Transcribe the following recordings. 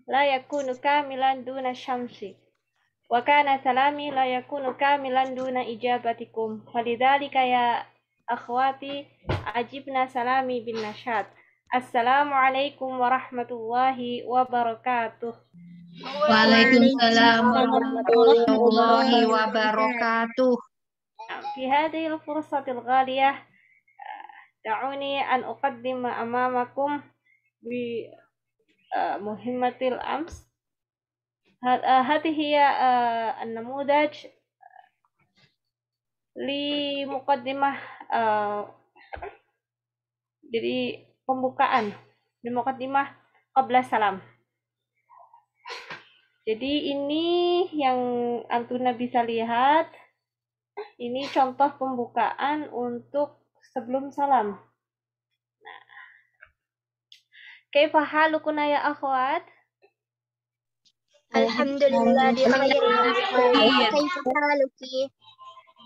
لا يكون كاملا دون الشمس وكان سلامي لا يكون كاملا دون إجابتكم فلذلك يا أخواتي أجبنا سلامي بالنشاط السلام عليكم ورحمة الله وبركاته. Waalaikumsalam warahmatullahi wabarakatuh. في هذه الفرصة الغالية دعوني أن أقدم أمامكم بمهمة الأمس. هذه هي النموذج لمقدمة dari pembukaan di mukadimah qabla salam. Jadi ini yang Antuna bisa lihat, ini contoh pembukaan untuk sebelum salam. Nah, kaifa halukuna ya akhwat? Alhamdulillah di khairin. Kaifa haluki?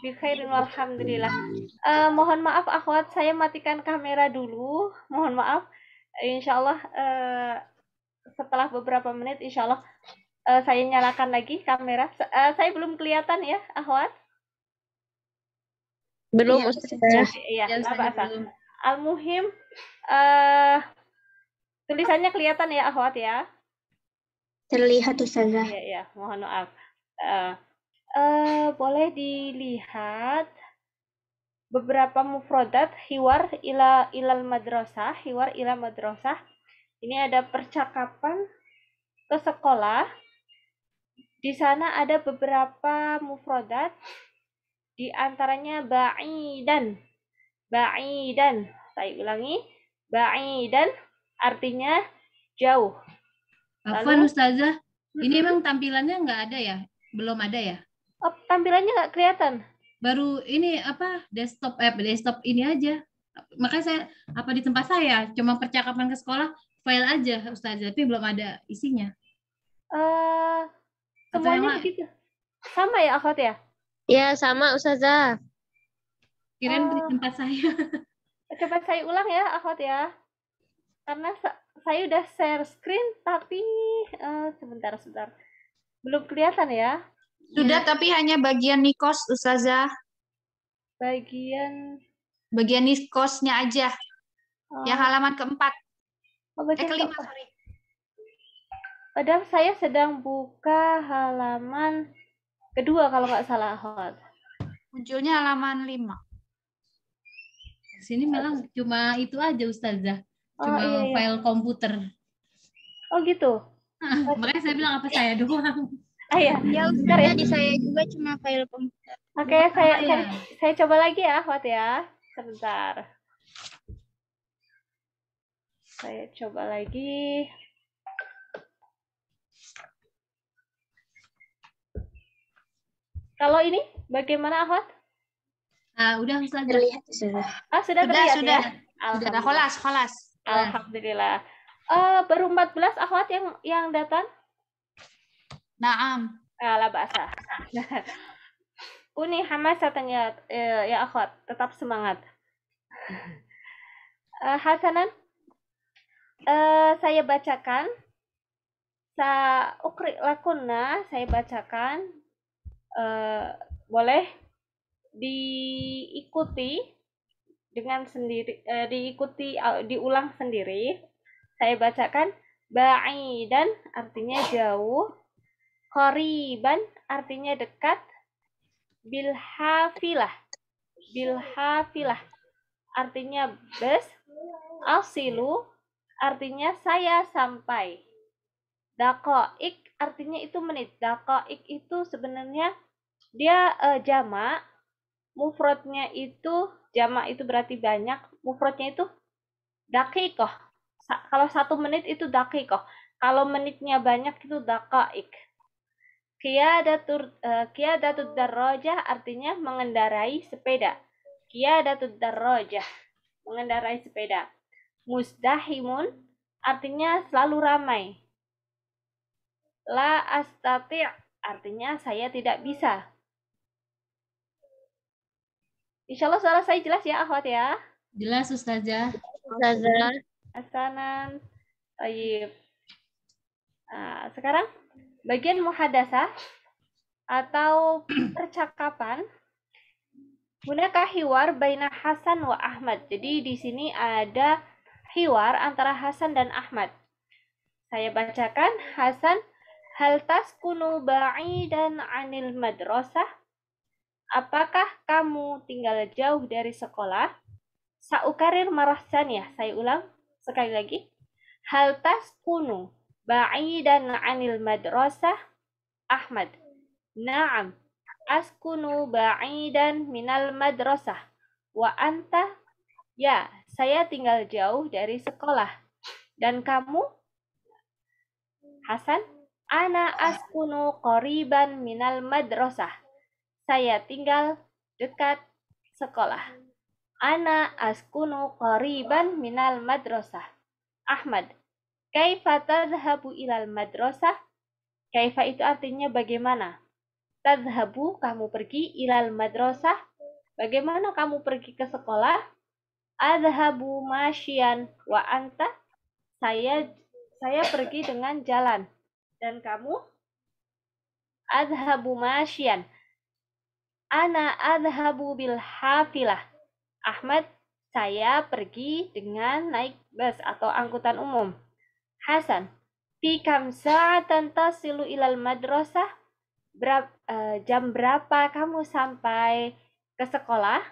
Bi khairin walhamdulillah. Mohon maaf akhwat, saya matikan kamera dulu. Mohon maaf. Insyaallah setelah beberapa menit insyaallah saya nyalakan lagi kamera. Saya belum kelihatan ya, akhwat? Belum Ya, Ustaz. Iya, belum. Al-muhim tulisannya kelihatan ya, akhwat ya? Terlihat Ustazah. Iya, mohon maaf. Boleh dilihat beberapa mufradat hiwar ilal madrasah, hiwar ila madrasah. Ini ada percakapan ke sekolah. Di sana ada beberapa mufradat, di antaranya ba'idan. Ba'idan. Saya ulangi, ba'idan artinya jauh. Afwan Ustazah, ini emang tampilannya nggak ada ya? Belum ada ya? Oh, tampilannya nggak kelihatan. Baru ini apa desktop ini aja. Makanya saya di tempat saya cuma percakapan ke sekolah file aja Ustazah, tapi belum ada isinya. Semuanya begitu. Sama ya akhwat ya? Ya sama Ustazah. Kirain di tempat saya. Coba saya ulang ya akhwat ya. Karena saya udah share screen tapi sebentar. Belum kelihatan ya. Sudah tapi hanya bagian nikos Ustazah. Bagian nikosnya aja. Yang halaman keempat. Kelima, sorry. Padahal saya sedang buka halaman kedua kalau nggak salah akhwat. Munculnya halaman 5. Sini memang cuma itu aja Ustazah. Cuma file komputer. Oh gitu. Makanya saya bilang apa saya doang. Ya. Ya Ustazah, di saya juga cuma file komputer. Oke, saya coba lagi ya, akhwat ya. Sebentar. Saya coba lagi. Kalau ini bagaimana akhwat? Udah Ustazah. Terlihat Ustazah. Sudah terlihat ya? Sudah kholas. Alhamdulillah. Baru 14 akhwat yang datang? Naam. La ba'sa. Uni hamasatan ya akhwat, tetap semangat. Hasanan, saya bacakan. Ukri lakunna, saya bacakan. Boleh diikuti dengan sendiri, diulang sendiri. Saya bacakan. Ba'idan artinya jauh. Qariban artinya dekat. Bilhafilah artinya bus. Asilu artinya saya sampai. Daqaik artinya itu menit. Daqaik itu sebenarnya dia jamak. Mufradnya itu jamak itu berarti banyak. Mufradnya itu daqiqah. Kalau 1 menit itu daqiqah. Kalau menitnya banyak itu daqaik. Qiyadatud darrajah artinya mengendarai sepeda. Qiyadatud darrajah, mengendarai sepeda. Musdahimun artinya selalu ramai. La astati' artinya saya tidak bisa. Insyaallah suara saya jelas ya akhwat ya? Jelas Ustazah. Ustazah. Hasanan. Baik. Nah, sekarang bagian muhadasah atau percakapan. Hunaka hiwar baina Hasan wa Ahmad. Jadi di sini ada hiwar antara Hasan dan Ahmad. Saya bacakan. Hasan, hal taskunu ba'idan 'anil madrasah? Apakah kamu tinggal jauh dari sekolah? Saukarir marah saniyah. Saya ulang sekali lagi. Hal taskunu ba'idan 'anil madrasah? Ahmad, na'am. Askunu ba'idan minal madrasah. Wa anta? Ya, saya tinggal jauh dari sekolah. Dan kamu? Hasan, ana askunu qoriban minal madrasah. Saya tinggal dekat sekolah. Ana askunu qoriban minal madrasah. Ahmad, kaifa tadhhabu ilal madrasah? Kaifa itu artinya bagaimana. Tadhhabu, kamu pergi, ilal madrasah, bagaimana kamu pergi ke sekolah? Adhabu masyian wa anta, saya pergi dengan jalan. Dan kamu? Adhabu masyian. Ana adhabu bil hafilah. Ahmad, saya pergi dengan naik bus atau angkutan umum. Hasan, fi kam sa'atan tasilu ilal madrasah? Jam berapa kamu sampai ke sekolah?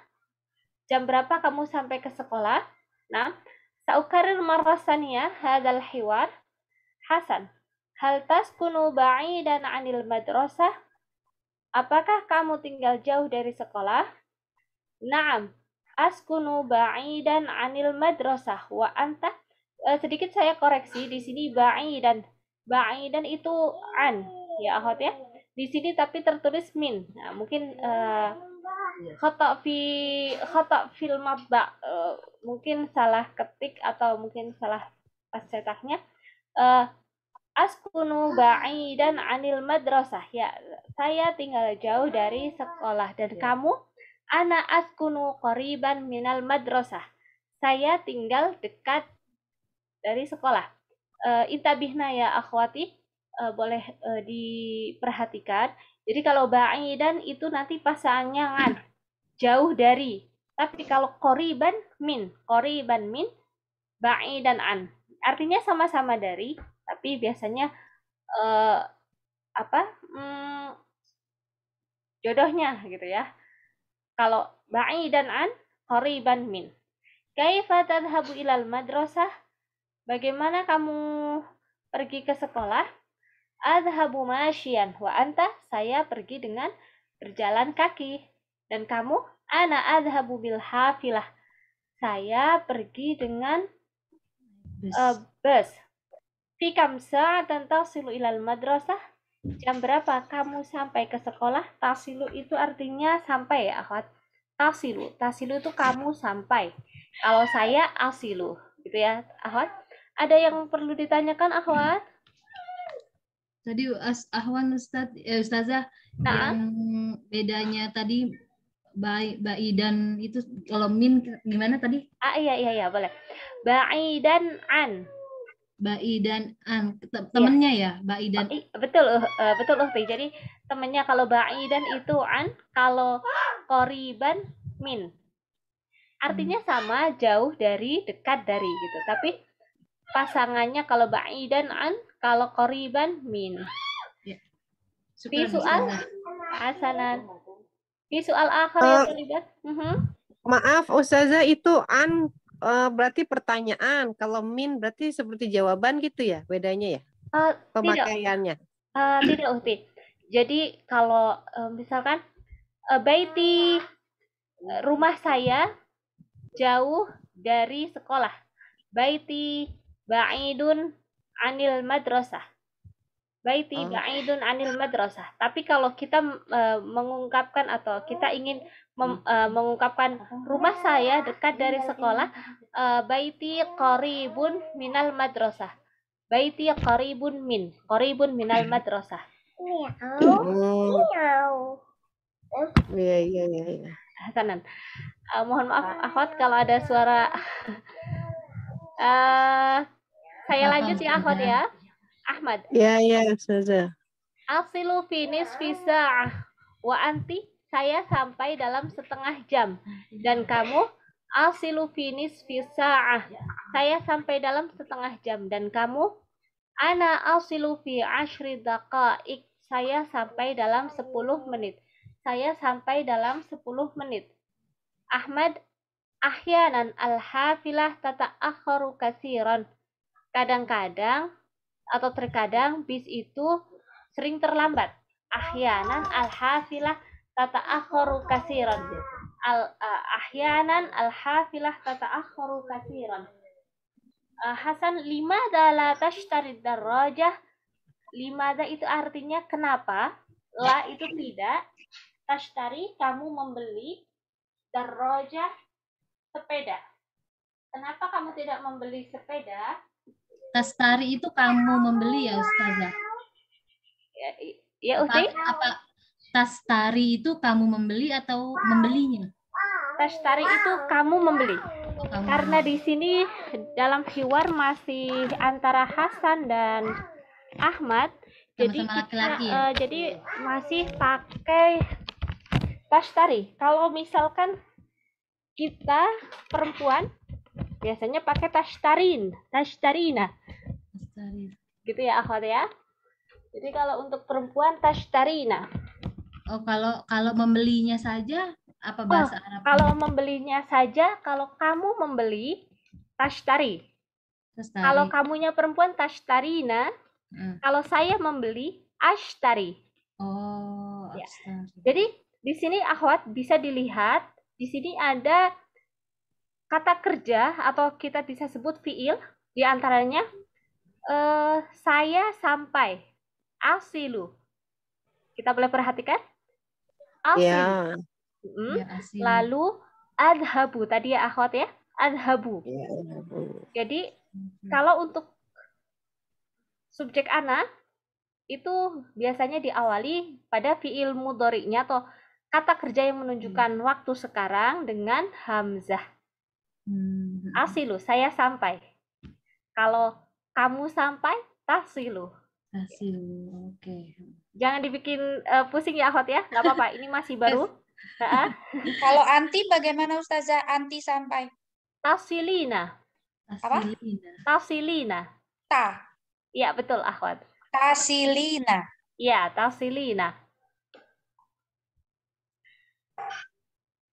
Jam berapa kamu sampai ke sekolah? Nah, saukarir marrasaniyah hadal hiwar. Hasan, hal taskunu ba'idan 'anil madrasah? Apakah kamu tinggal jauh dari sekolah? Naam, askunu ba'idan 'anil madrasah. Wa anta? Sedikit saya koreksi, di sini ba'idan. Ba'idan itu an, ya akhwat ya. Di sini tapi tertulis min. Nah, mungkin khata fil mabba, mungkin salah ketik atau mungkin salah pas cetaknya. Askunu ba'idan 'anil madrasah. Ya, saya tinggal jauh dari sekolah. Dan kamu? Ana askunu qoriban minal madrasah. Saya tinggal dekat dari sekolah. Intabihna ya akhwati, boleh diperhatikan. Jadi kalau ba'idan itu nanti pasangannya an, jauh dari. Tapi kalau qoriban min, ba'idan an. Artinya sama-sama dari, tapi biasanya jodohnya gitu ya. Kalau ba'idan an, qoriban min. Kaifa tadhhabu ilal madrasah? Bagaimana kamu pergi ke sekolah? Adhabu masyian wa anta, saya pergi dengan berjalan kaki. Dan kamu? Ana adhabu bil hafilah, saya pergi dengan bus. Fi kam sa'atan tasilu ilal madrasah? Jam berapa kamu sampai ke sekolah? Tasilu itu artinya sampai ya akhwat. Tasilu itu kamu sampai. Kalau saya asilu, gitu ya akhwat. Ada yang perlu ditanyakan akhwat? Tadi Ahwan Ustazah, yang bedanya tadi ba'idan itu kalau min gimana tadi? Iya boleh. Ba'idan an. Ba'idan an, temennya ya, ba'idan. Betul Uhti. Jadi temennya kalau ba'idan itu an, kalau qoriban min. Artinya sama, jauh dari, dekat dari gitu. Tapi pasangannya kalau ba'idan an, kalau qoriban min. Ya. Fi soal hasanan. Fi soal akhir ya terlibat. Maaf Ustazah, itu an berarti pertanyaan. Kalau min berarti seperti jawaban gitu ya, bedanya ya? Pemakaiannya. Tidak Uhti. Jadi kalau misalkan baiti, rumah saya jauh dari sekolah. Baiti ba'idun anil madrasah. Baiti ba'idun anil madrasah. Tapi kalau kita mengungkapkan atau kita ingin mengungkapkan rumah saya dekat dari sekolah, baiti qaribun minal madrasah. Baiti qaribun minal madrasah. Iya. Hasanan. Mohon maaf akhwat kalau ada suara. Saya lanjut ya akhwat ya. Ahmad. Ya, ya, Ustazah. Asilu fi nisfi sa'ah. Wa anti, saya sampai dalam setengah jam. Dan kamu, asilu fi nisfi sa'ah. Saya sampai dalam setengah jam. Dan kamu, ana asilu fi 10 daqaik. Saya sampai dalam 10 menit. Saya sampai dalam 10 menit. Ahmad, ahyanan al-hafilah tata'akharu katsiran. Kadang-kadang atau terkadang bis itu sering terlambat. Ahyanan al-hafilah tata'akharu katsiran. Ahyanan al-hafilah tata'akharu katsiran. Hasan, limadha la tashtari darajah? Limadha itu artinya kenapa? La itu tidak. Tashtari, kamu membeli. Darajah, sepeda. Kenapa kamu tidak membeli sepeda? Tastari itu kamu membeli ya Ustazah? Ya, Uti? Apa tastari itu kamu membeli atau membelinya? Tashtari itu kamu membeli. Kamu. Karena di sini dalam hiwar masih antara Hasan dan Ahmad, Sama-sama laki-laki ya? jadi masih pakai tashtari. Kalau misalkan kita perempuan biasanya pakai tashtarina. Tastari. Gitu ya, akhwat ya. Jadi kalau untuk perempuan tashtarina. Oh, kalau membelinya saja apa bahasa Arab? Kalau membelinya saja, kalau kamu membeli tashtari. Tastari. Kalau kamunya perempuan tashtarina, kalau saya membeli ashtari. Oh, Ya. Astari. Jadi di sini akhwat bisa dilihat, di sini ada kata kerja atau kita bisa sebut fiil, di antaranya saya sampai, asilu. Kita boleh perhatikan? Asilu. Ya. Ya, asli. Lalu adhabu, tadi ya akhwat ya, adhabu. Ya. Jadi kalau untuk subjek ana itu biasanya diawali pada fiil mudhari'nya atau kata kerja yang menunjukkan waktu sekarang dengan hamzah. Asilu, saya sampai. Kalau kamu sampai, tasilu. Tasilu, oke. Jangan dibikin pusing ya akhwat ya, nggak apa-apa. Ini masih baru. Kalau anti bagaimana Ustazah? Anti sampai. Tasilina. Tasilina. Tasilina. Ta. Iya betul akhwat. Tasilina. Iya, tasilina.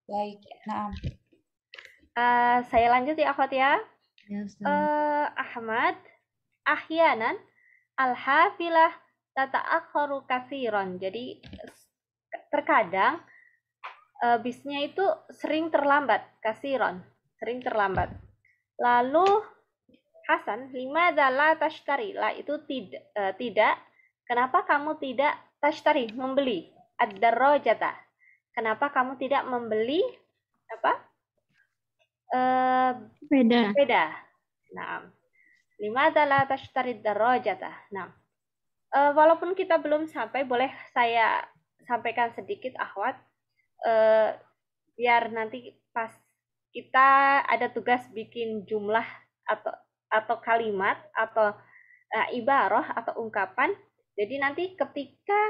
Baik. Nah. Saya lanjut ya akhwat ya. Ya, Ustaz. Ahmad, ahyanan al-hafilah tata'akharu katsiran. Jadi terkadang bisnya itu sering terlambat, katsiran, sering terlambat. Lalu Hasan, limadza la tashtari? La itu tidak. Kenapa kamu tidak tashtari, membeli? Ad-darajata. Kenapa kamu tidak membeli apa? Sepeda. Nah, limadza la tashtari darajata? Nah, walaupun kita belum sampai, boleh saya sampaikan sedikit akhwat, biar nanti pas kita ada tugas bikin jumlah atau kalimat atau ibarah atau ungkapan. Jadi nanti ketika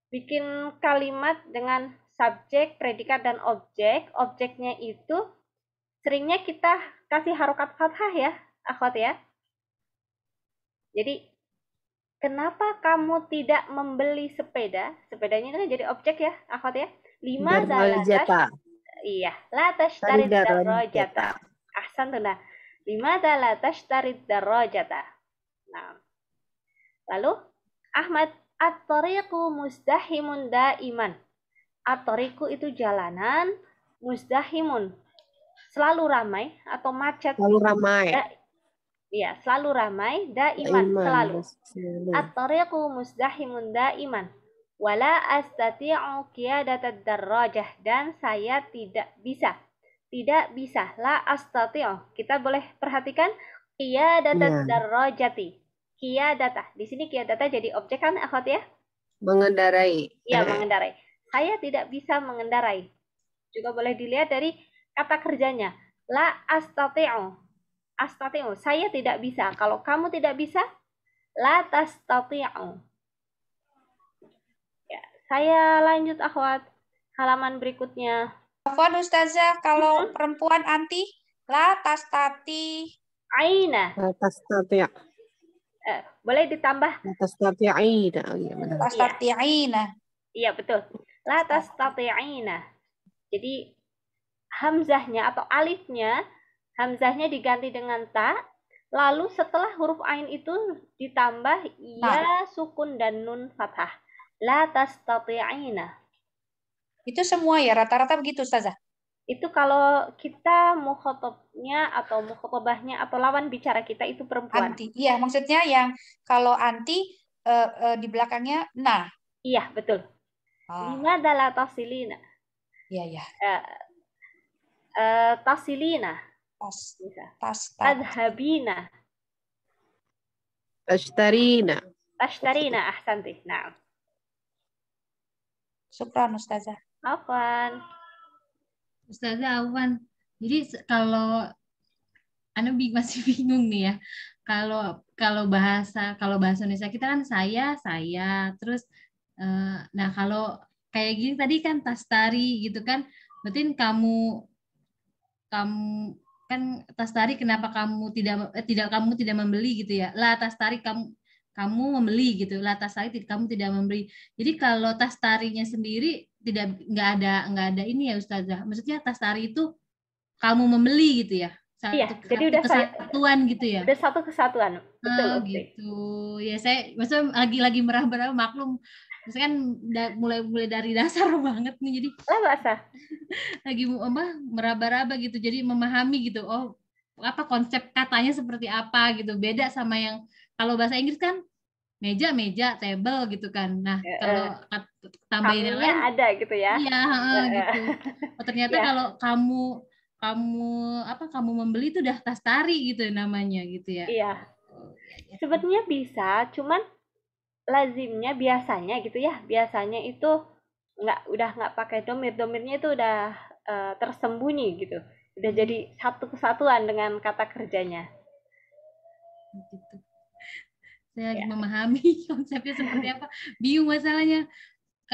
bikin kalimat dengan subjek, predikat dan objek, objeknya itu seringnya kita kasih harokat fathah ya, akhwat ya. Jadi kenapa kamu tidak membeli sepeda? Sepedanya itu kan jadi objek ya, akhwat ya. Darajata. Iya, la tashtari darajata. Ahsan tuh nah. Limadza la tashtari darajata? Nah. Lalu Ahmad, at-tariqu muzdahimun daiman. At-tariqu itu jalanan, muzdahimun selalu ramai atau macet. Selalu ramai. Iya, selalu ramai, daiman selalu. At-tariqu muzdahimun daiman. Wala astati'u qiyadatad darajah, dan saya tidak bisa. Tidak bisa, la astati'u. Kita boleh perhatikan qiyadatad darajati. Qiyadata. Di sini qiyadata jadi objek kan akhwat ya? Mengendarai. Iya, mengendarai. Saya tidak bisa mengendarai. Juga boleh dilihat dari kata kerjanya. La astati'u. Astati'u, saya tidak bisa. Kalau kamu tidak bisa, La tastati'u. Ya, saya lanjut akhwat. Halaman berikutnya. Afwan Ustazah, kalau perempuan anti, la tastati. Aina. La tastati'. Boleh ditambah? La tastati'ina. Oh, iya benar. Tastati'ina. Iya, betul. La tastati'ina. Jadi hamzahnya atau alifnya, hamzahnya diganti dengan ta, lalu setelah huruf ain itu ditambah ya, sukun dan nun fathah. La tastati'ina. Itu semua ya, rata-rata begitu Ustazah. Itu kalau kita mukhatabnya atau mukhatabahnya atau lawan bicara kita itu perempuan. Anti. Iya, maksudnya yang kalau anti di belakangnya nah. Iya, betul. Limadha la tasilina. Iya. Tasilina. Tadhabina. Tashtarina. Tashtarina, ahsanti. Nah. Syukran Ustazah. Afwan. Ustazah Awan. Jadi kalau Anda masih bingung nih ya. Kalau bahasa Indonesia kita kan saya terus nah kalau kayak gini tadi kan tastari gitu kan. Berarti kamu kan tastari kenapa kamu tidak membeli gitu ya. La tastari kamu membeli gitu. La tastari kamu tidak membeli. Jadi kalau tastarinya sendiri nggak ada ini ya Ustazah. Maksudnya tastari itu kamu membeli gitu ya. Jadi udah kesatuan gitu ya. Udah satu kesatuan. Betul, gitu. Ya saya maksudnya lagi meraba-raba maklum. Maksudnya kan mulai dari dasar banget nih, jadi bahasa lagi meraba-raba gitu, jadi memahami gitu. Oh, apa konsep katanya seperti apa gitu. Beda sama yang kalau bahasa Inggris kan meja, table gitu kan. Nah, kalau tambahin yang lain ada gitu ya. Iya, gitu. Oh, ternyata kalau kamu membeli itu udah tastari gitu namanya gitu ya. Iya. Sebetulnya bisa, cuman lazimnya biasanya gitu ya. Biasanya itu udah nggak pakai domirnya itu udah tersembunyi gitu. Udah jadi satu kesatuan dengan kata kerjanya. Gitu. Saya lagi memahami konsepnya seperti apa. Bingung masalahnya.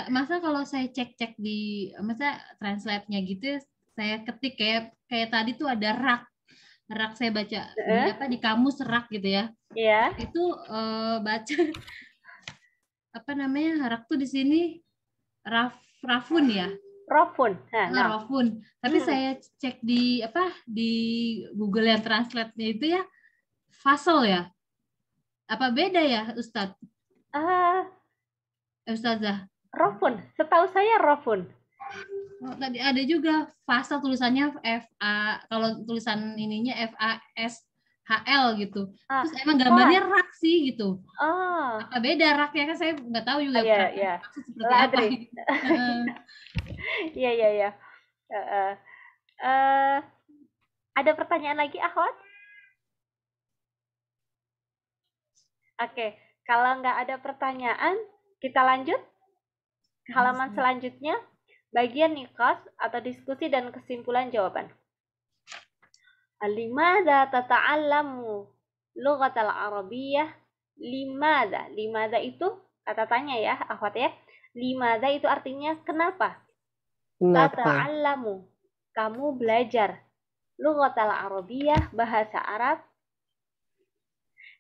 Masa kalau saya cek di translate-nya gitu, saya ketik kayak tadi tuh ada rak saya baca di kamus rak gitu ya. Iya. Itu baca apa namanya rak tuh di sini rafun ya. Rafun. Rafun. Tapi saya cek di Google yang translate-nya itu ya fasal ya. Apa beda ya Ustadz? Ustazah. Rafun. Setahu saya rafun. Oh, tadi ada juga fasal tulisannya FA, kalau tulisan ininya FASHL gitu. Terus emang gambarnya rak sih gitu. Apa beda raknya kan saya nggak tahu juga. Iya. Seperti apa. Iya. Ada pertanyaan lagi, Akhwat? Oke, kalau nggak ada pertanyaan, kita lanjut ke halaman selanjutnya. Bagian niqash atau diskusi dan kesimpulan jawaban. Limadza tata'allamu lughatal arabiyyah? Limadza itu kata tanya ya, akhwat ya. Limadza itu artinya kenapa? Tata'allamu, kamu belajar. Lughatal arabiyyah, bahasa Arab.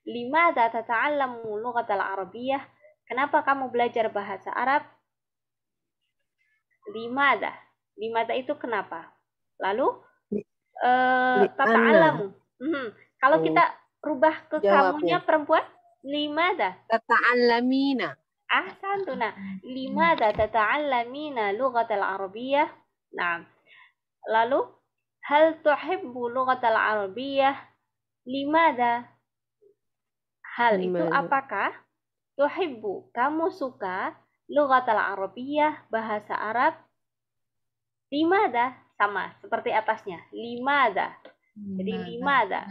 Limadza tata'allamu lughatal arabiyyah? Kenapa kamu belajar bahasa Arab? Limadza itu kenapa? Lalu tata'allamu. Kalau kita rubah ke kamunya perempuan, limadza tata'allamina. Ahsantuna. Limadza tata'allamina lughatal arabiyyah? Nah. Lalu hal tuhibbu lughatal arabiyyah? Limadza? Hal itu apakah? Tuhibbu, kamu suka lughatal arabiyyah, bahasa Arab? Limadza, sama seperti atasnya. Limadza. Jadi limadza.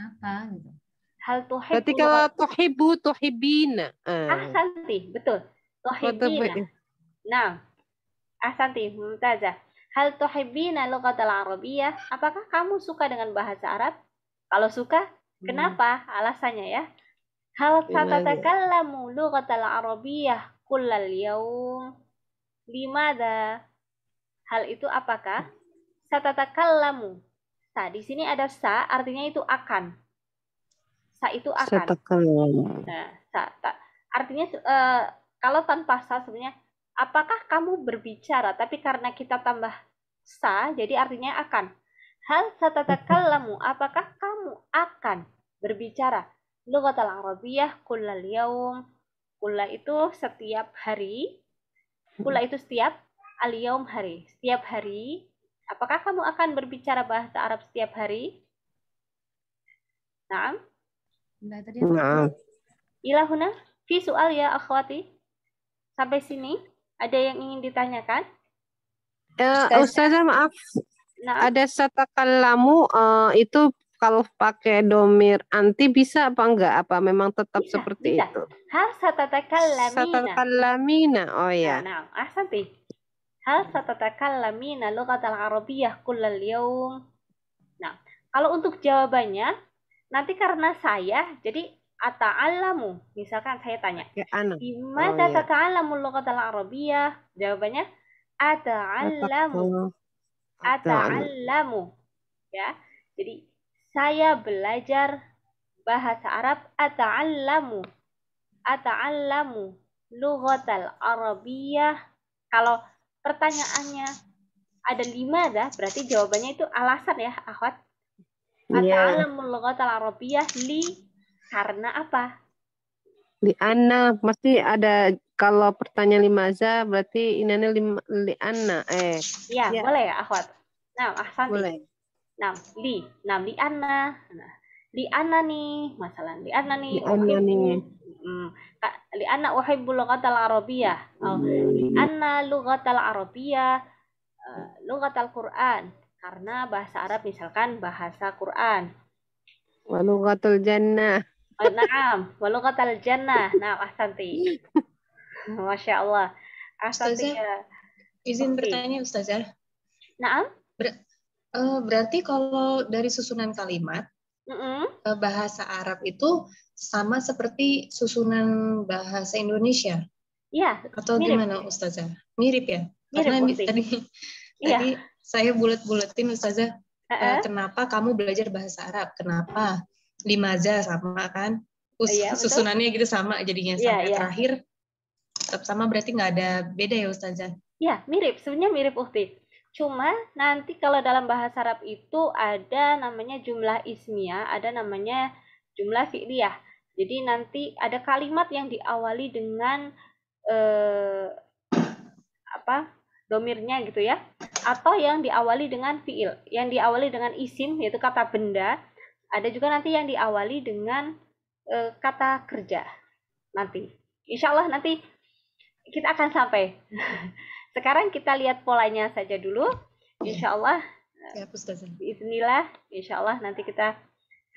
Hal tuhibbu. Berarti kalau tuhibbu, tuhibbina. Ahsanti, betul. Tuhibbina. Nah, ahsanti, mumtazah. Hal tuhibbina lughatal arabiyyah? Apakah kamu suka dengan bahasa Arab? Kalau suka, kenapa? Alasannya ya. Hal Limaza. satatakallamu lughatal arabiyyah kullal yawm? Limada? Hal itu apakah? Satatakallamu. Sa, di sini ada sa, artinya itu akan. Sa itu akan. Satakallamu. Nah, artinya kalau tanpa sa sebenarnya apakah kamu berbicara, tapi karena kita tambah sa jadi artinya akan. Hal satatakallamu, apakah kamu akan berbicara? Lughatal arabiyyah kullal yaum. Kulla itu setiap hari. Kulla itu setiap, al yaum hari. Setiap hari. Apakah kamu akan berbicara bahasa Arab setiap hari? Naam. Nah, tadi Nah, Ilahuna, fi soal ya akhwati. Sampai sini ada yang ingin ditanyakan? Ustazah maaf, Nah, ada satakallamu itu kalau pakai domir anti bisa apa enggak? Apa memang tetap bisa, seperti bisa. itu? Hal satatakallamina. Satakalamina, oh ya. Nah, ahsanti. Hal satatakallamina lughatal arabiyyah kullal yawm? Nah, kalau untuk jawabannya nanti karena saya jadi ata'allamu. Misalkan saya tanya, Ya, anak. "Gimana Oh, ya. tata'allamu lughatal arabiyyah?" Jawabannya ata'allamu. Ata'allamu. Ya. Jadi saya belajar bahasa Arab ata'allamu. Ata'allamu lughatal arabiyyah. Kalau pertanyaannya ada 5 dah, berarti jawabannya itu alasan ya, akhwat. Iya. Ata'allamu lughatal arabiyyah karena apa? Di Anna mesti ada kalau pertanyaan limaza berarti inanya li Anna. Ya, Ya, boleh ya, akhwat. Nah, ahsanti. boleh. Nah, li Anna. Nah, li Anna nih, masalah li Anna nih, Li Anna nih. li Anna uhibbu lughatal arabiyyah. Li Anna lughatal arabiyyah lughatal Quran. Karena bahasa Arab misalkan bahasa Quran. Walughatul jannah. Naam, wa lughatal jannah. Nah, ahsanti. Masya Allah. Ahsanti Ustazah, ya. izin Oke. bertanya Ustazah. Naam? Berarti kalau dari susunan kalimat, bahasa Arab itu sama seperti susunan bahasa Indonesia? Iya, Atau mirip. gimana Ustazah? Mirip ya? Mirip, Karena Ukti. tadi Iya. saya bulet-buletin Ustazah, Heeh. kenapa kamu belajar bahasa Arab? Kenapa? Limaza sama kan? Iya, betul. Susunannya gitu sama jadinya Iya, sampai iya. terakhir tetap sama, berarti nggak ada beda ya Ustazah? Ya, mirip. Sebenarnya mirip, Ukti. Cuma nanti kalau dalam bahasa Arab itu ada namanya jumlah ismiyah, ada namanya jumlah fi'liyah. Jadi nanti ada kalimat yang diawali dengan domirnya gitu ya, atau yang diawali dengan fi'il, yang diawali dengan isim yaitu kata benda. Ada juga nanti yang diawali dengan kata kerja. Nanti, insya Allah nanti kita akan sampai. Sekarang kita lihat polanya saja dulu. Insya Allah, Ya, Ustazah. Bismillah, insya Allah nanti kita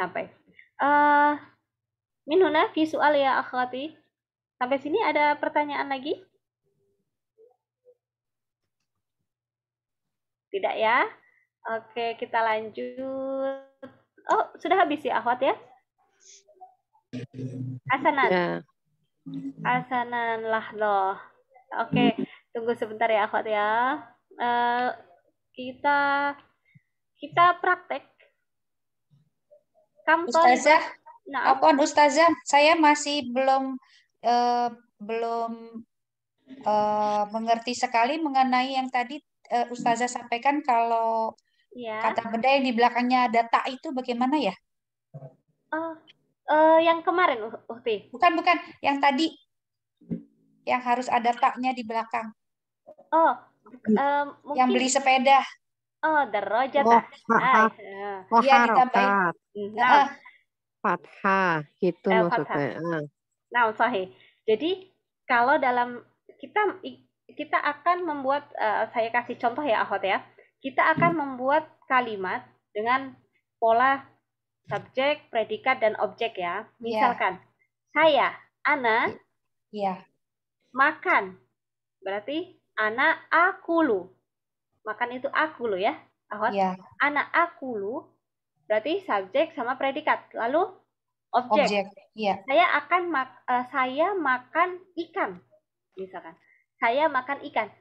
sampai. Min huna fi soal ya akhwati. Sampai sini ada pertanyaan lagi? Tidak ya? Oke, kita lanjut. Oh, sudah habis ya akhwat ya? Hasanan. Ya. Hasanan lahdoh. Oke, tunggu sebentar ya akhwat ya. Kita praktek. Ustazah, Nah, Ustazah, saya masih belum mengerti sekali mengenai yang tadi Ustazah sampaikan kalau ya. kata benda yang di belakangnya ada tak itu bagaimana ya? Yang kemarin, Uhti. Bukan, yang tadi yang harus ada taknya di belakang. Oh, mungkin yang beli sepeda. Oh, darajat. Iya, ditambahin. Nah, fathah itu maksudnya. Nah, sahih. Jadi kalau dalam kita akan membuat, saya kasih contoh ya akhwat ya. Kita akan membuat kalimat dengan pola subjek, predikat, dan objek ya. Misalkan, saya, ana, makan. Berarti, ana akulu. Makan itu akulu ya, akhwat. Ana akulu, berarti subjek sama predikat. Lalu, Objek. Objek. Iya. Saya makan ikan. Misalkan. Saya makan ikan.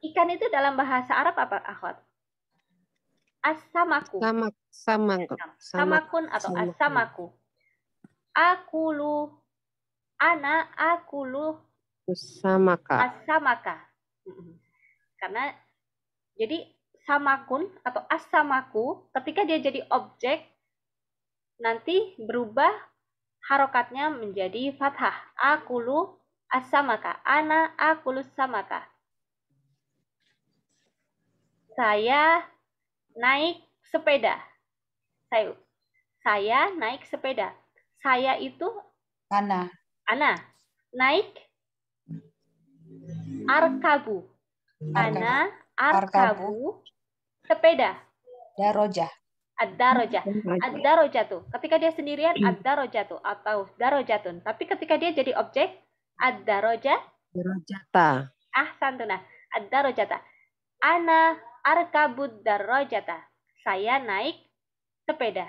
Ikan itu dalam bahasa Arab apa, akhwat? As-samaku. Samakun atau as-samaku. Akulu. Ana akulu Samaka. as-samaka. Karena jadi samakun atau as-samaku ketika dia jadi objek nanti berubah harokatnya menjadi fathah. Akulu as-samaka. Ana akulu samaka. Saya naik sepeda. Saya naik sepeda. Saya itu Ana. Naik arkabu. Ana arkabu sepeda. Darojah. Ad-darojah. Ad-darojatu. Ketika dia sendirian ad-darojatu atau darojatun. Tapi ketika dia jadi objek ad-darojah. Darajata. Ahsantuna. Ad-darojata. Ana arkabud darojata. Saya naik sepeda.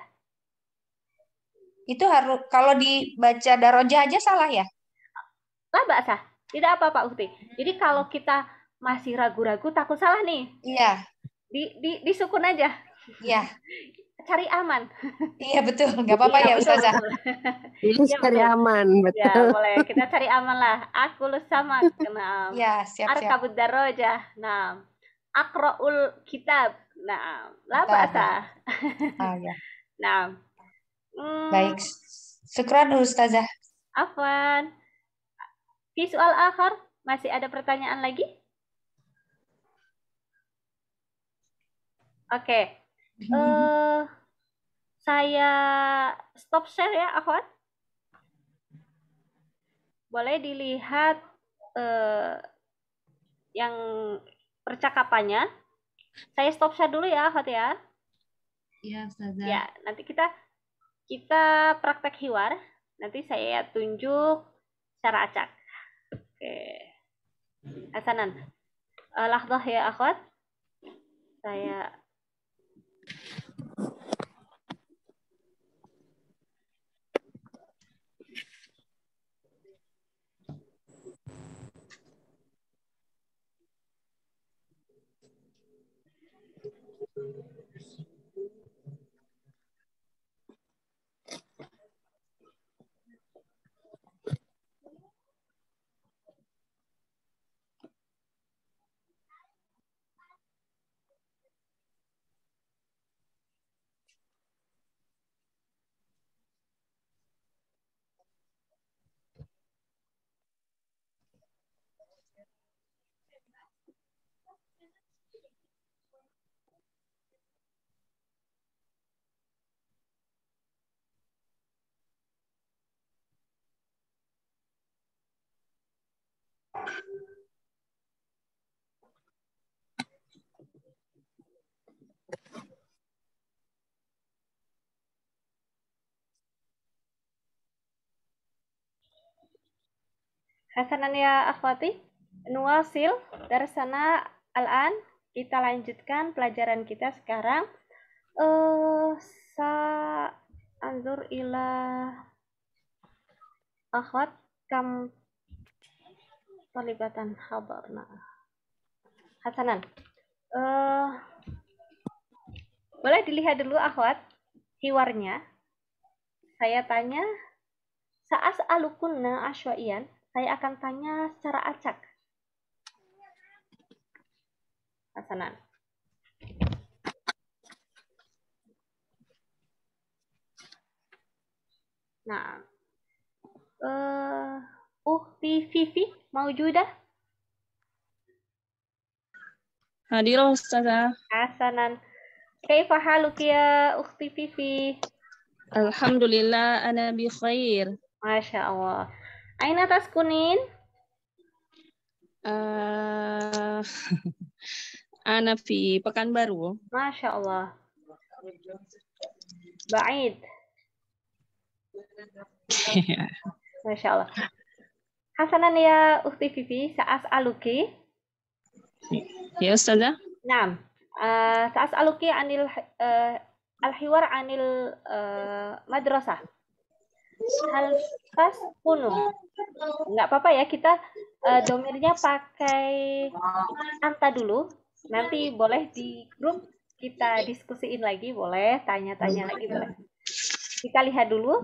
Itu harus kalau dibaca darojah aja salah ya? Lah bahasa. Tidak apa-apa Ukti. Jadi kalau kita masih ragu-ragu takut salah nih. Iya. Disukun aja. Iya. Cari aman. Iya betul. Nggak apa-apa ya Ustazah. Cari aman, betul. Ya boleh. Kita cari aman lah. Aku sama. Nah. Ya siap-siap. Arkabud darojah. Nah. Akroul kitab. Nah. Lah bahasa. Ya. Nah. Baik. Syukran Ustazah. Afwan. Di soal akhir masih ada pertanyaan lagi? Oke. Saya stop share ya, Akhwat. Boleh dilihat yang percakapannya. Saya stop share dulu ya, Akhwat ya. Iya, Ustazah. Ya, nanti kita praktek hiwar. Nanti saya tunjuk secara acak. Oke. Hasanan. Lahdah ya, Akhwat. Saya Hasanan ya akhwati, nuwasil darsana al-an. Kita lanjutkan pelajaran kita sekarang. Anzur ila akhwat kam talibatan habarna. Hasanan. Boleh dilihat dulu akhwat hiwarnya. Saya tanya saas alukunna asyaiyan. Saya akan tanya secara acak. Hasanan. Nah. Ukhti Fifi maujudah? Hadirah Ustazah. Hasanan. Kaifa haluki ya Ukhti Fifi? Alhamdulillah ana bi khair. Masya Allah. Aina taskunin? Ana fi Pekanbaru. Masya Allah. Ba'id. Masya Allah. Hasanan ya Ukhti Fifi, sa'as aluki. Ya Ustazah. Naam. Sa'as aluki anil al-hiwar anil madrasah. hal taskunu. Nggak apa-apa ya, kita domirnya pakai anta dulu. Nanti boleh di grup kita diskusiin lagi, boleh tanya-tanya lagi, boleh. Kita lihat dulu.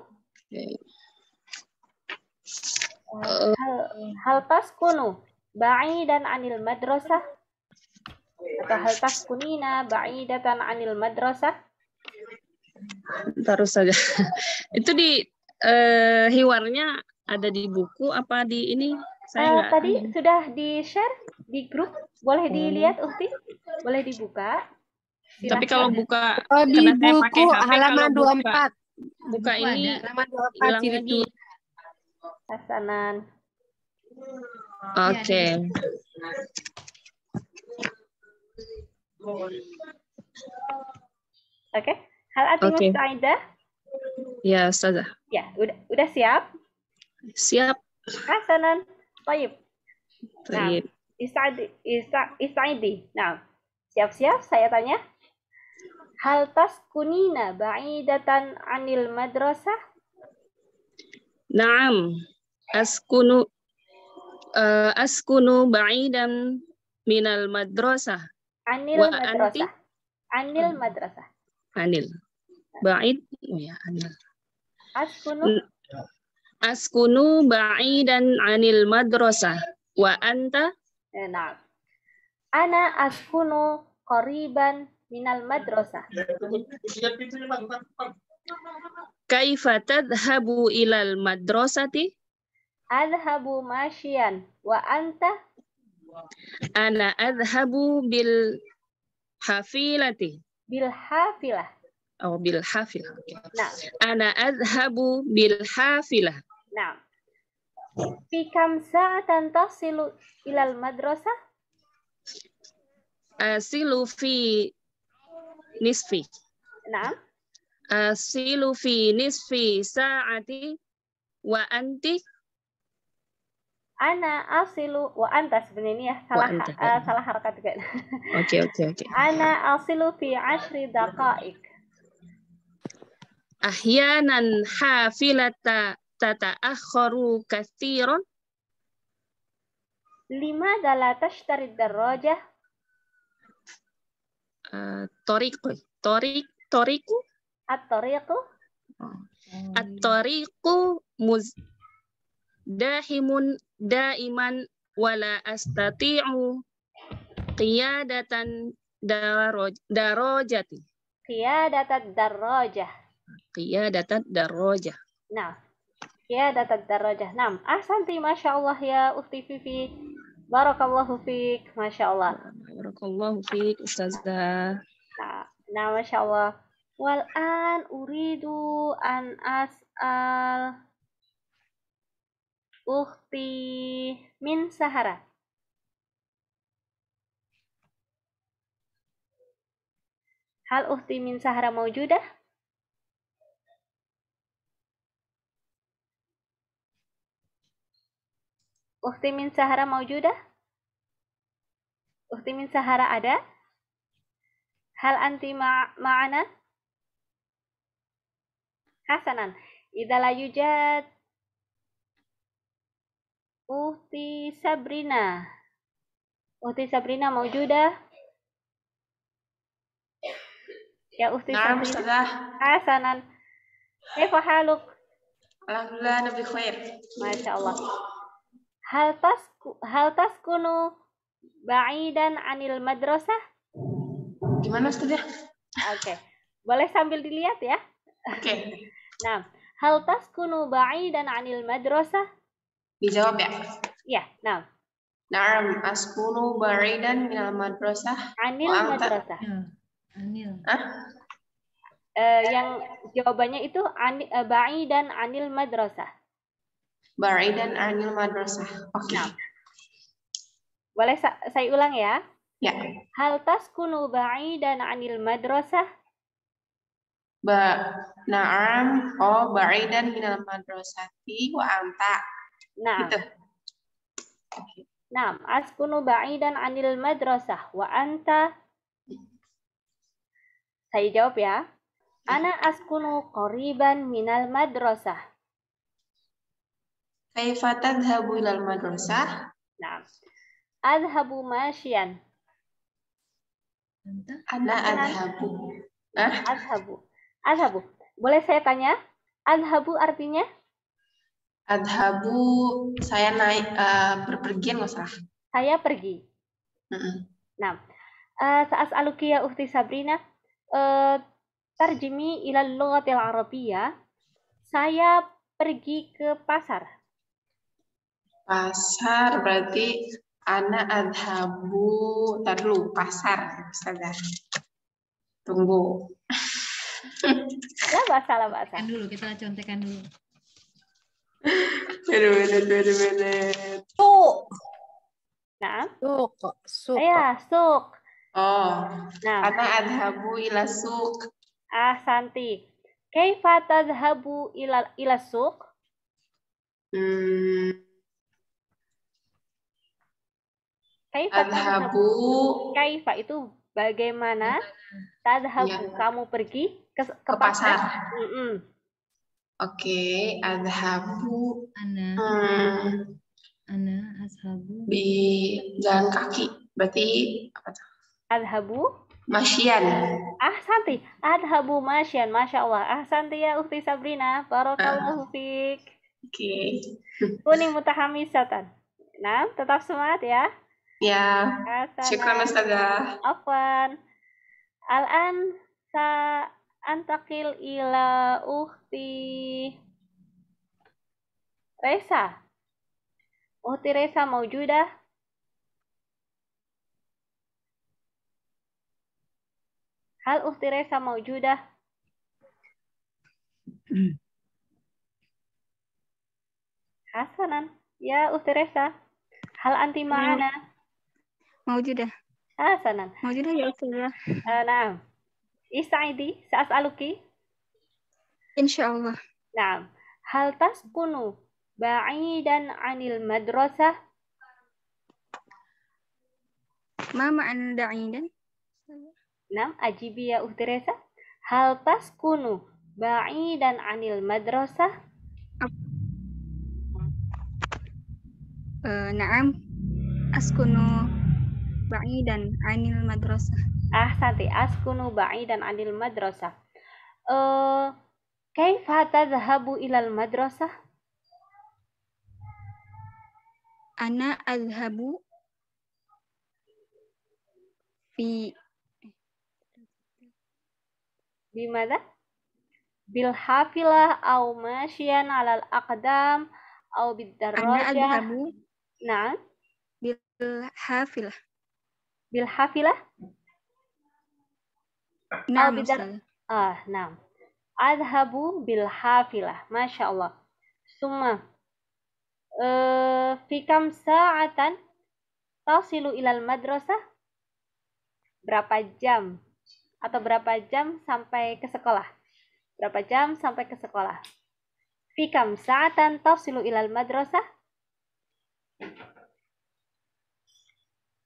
Hal taskunu ba'idan anil madrasah atau hal taskunina ba'idatan anil madrasah. Terus saja. Itu di hiwarnya ada di buku apa di ini? Saya nggak. Tadi sudah di-share di grup, boleh dilihat Uhti, boleh dibuka. Silahkan. Tapi kalau buka di karena saya buku pakai HP, halaman kalau 24. buka ini Halaman 24 hilang jilid lagi. Hasanan. Oke. Oke. Hal anti Oke. mustaidah? Ya, Ustazah. Ya, udah siap? Siap. Hasanan. Baik. Nah, Baik. Isaidi. Nah, siap-siap saya tanya. Hal taskunina ba'idatan anil madrasah? Naam. Askunu ba'idan minal madrasah. Anil Wa madrasah. Anil madrasah. Anil. Ba'id. Oh ya, anil. Askunu. Askunu ba'idan anil madrasah. Wa anta? Nah. Ana askunu qariban minal madrasah. Kaifa tadhhabu ilal madrasati? Adhabu masyian. Wa anta? Ana adhabu bil hafilati. Bil hafilah. Oh, bil hafilah. Okay. Nah. Ana adhabu bil hafilah. Nah. Fi kam sa'atan tasilu ilal madrasah? Asilu fi nisfi. Nah. Asilu fi nisfi sa'ati wa anti? Ana asilu wa anta sebenarnya salah harakat juga. Oke. Ana asilu fi 10 daqaik. Ahyanan hafilata tata'akharu katsiran. Limadha la tashtari darrajah? Toriku. At-tariqu? At-tariqu muzdahimun daiman wala astati'u qiyadatan darajati. Qiyadatat darrajah. Qiyadatat darajah. Nah, qiyadatat darrajah. Nah, ahsanti masyaallah ya Ukhti Fifi. Barakallahu fiik, masyaallah. Barakallahu fiik Ustazah. Nah, masyaallah. Wal an uridu an as'al Ukhti min Sahara. Hal Ukhti min Sahara mawjudah? Ukhti min Sahara mawjudah? Ukhti min Sahara ada? Hal anti ma'ana? Hasanan. Idza la yujad Ukhti Sabrina. Ukhti Sabrina mawjudah? Ya Ukhti Naam, Sabrina. Ustazah. Hasanan. Kaifa haluk? Alhamdulillah, nabi khair. Masyaallah. Hal taskunu ba'idan anil madrasah? Gimana, Ustazah? Oke. Boleh sambil dilihat ya. Oke. Nah, hal taskunu ba'idan anil madrasah? Dijawab ya. Ya, nah. Naam, askunu ba'idan minal madrasah. Anil madrasah. Anil. Yang jawabannya itu ba'idan anil madrasah. Ba'idan anil madrasah. Oke. Nah. Boleh saya ulang ya? Ya. Hal taskunu ba'idan anil madrasah? Na'am, ba'idan minal madrasati wa anta. Nah. Gitu. Nah, askunu ba'idan anil madrasah wa anta. Saya jawab ya. Ana askunu qariban minal madrasah. Kaifa tadhhabu ilal madrasah? Nah, adhabu masyian. Ana adhabu. Hah? Adhabu. Boleh saya tanya? Adhabu artinya? Adhabu, saya naik berpergian nggak salah. Saya pergi. Nah, sa'as'aluki ya ukhti Sabrina, tarjimi ilal lughatil arabiyyah. Saya pergi ke pasar. Pasar berarti ana adhabu. Ntar dulu, pasar. Ustazah. Tunggu. Lah bahasa. Kita contekan dulu. Wait a minute. Nah. Suq. Ya, suq. Oh. Nah. Ana adhabu ila suq. Santi. Kaifa tadhhabu ila suq? Kaifa Adhabu. Kaifa itu bagaimana? Tadhabu, kamu pergi ke pasar. Oke, adhabu. Ana ashabu. Di jalan kaki. Berarti apa tuh? Adhabu. Masyian. Santi. Adhabu masyian. Masya Allah. Santi ya Ukhti Sabrina. Barakallahu fiik. Oke. Kuni mutahamisatan. Nah, tetap semangat ya. Ya, syukran Ustazah. Afwan. Al-an antakil ila ukhti Resa. Ukhti Resa maujudah? Hal ukhti Resa maujudah? Hasanan. Ya ukhti Resa. Hal anti ma'ana? Maujudah. Hasanan. Maujudah ya Ustazah. Naam. Ista'idi, sa'as'aluki. Insyaallah. Naam. Hal taskunu ba'idan 'anil madrasah? Ma ma'an da'idan? Naam, ajibi ya Ukhti Resa. Hal taskunu ba'idan 'anil madrasah? Na'am. Askunu ba'idan 'anil madrasah. Santi, askunu ba'idan 'anil madrasah. Kaifa tadhhabu ilal madrasah? Ana adhabu fi Bimada? Bil hafilah au masyian 'alal aqdam au bid Ana darajah. adhabu Nah, bil hafilah. Bil hafilah? Naam Ustazah. Naam. Adhabu bil hafilah. Masya Allah. Summa. Fi kam sa'atan tasilu ilal madrasah? Berapa jam? Atau berapa jam sampai ke sekolah? Berapa jam sampai ke sekolah? Fi kam sa'atan tasilu ilal madrasah?